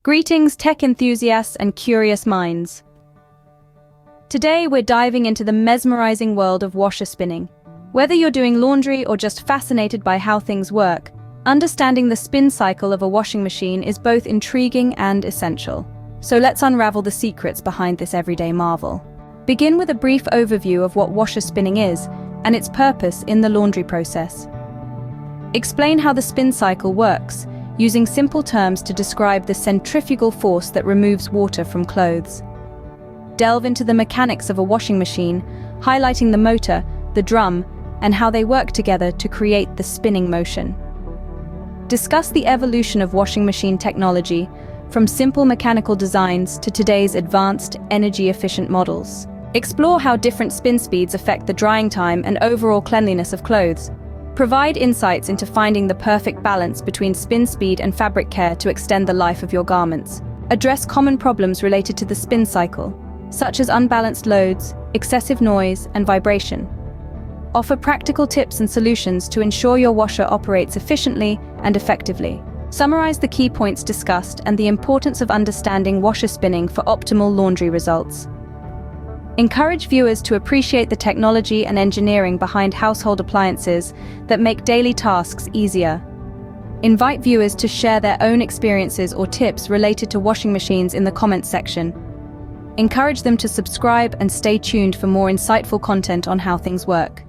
Greetings, tech enthusiasts and curious minds. Today we're diving into the mesmerizing world of washer spinning. Whether you're doing laundry or just fascinated by how things work, understanding the spin cycle of a washing machine is both intriguing and essential. So let's unravel the secrets behind this everyday marvel. Begin with a brief overview of what washer spinning is and its purpose in the laundry process. Explain how the spin cycle works, using simple terms to describe the centrifugal force that removes water from clothes. Delve into the mechanics of a washing machine, highlighting the motor, the drum, and how they work together to create the spinning motion. Discuss the evolution of washing machine technology, from simple mechanical designs to today's advanced, energy-efficient models. Explore how different spin speeds affect the drying time and overall cleanliness of clothes. Provide insights into finding the perfect balance between spin speed and fabric care to extend the life of your garments. Address common problems related to the spin cycle, such as unbalanced loads, excessive noise, and vibration. Offer practical tips and solutions to ensure your washer operates efficiently and effectively. Summarize the key points discussed and the importance of understanding washer spinning for optimal laundry results. Encourage viewers to appreciate the technology and engineering behind household appliances that make daily tasks easier. Invite viewers to share their own experiences or tips related to washing machines in the comments section. Encourage them to subscribe and stay tuned for more insightful content on how things work.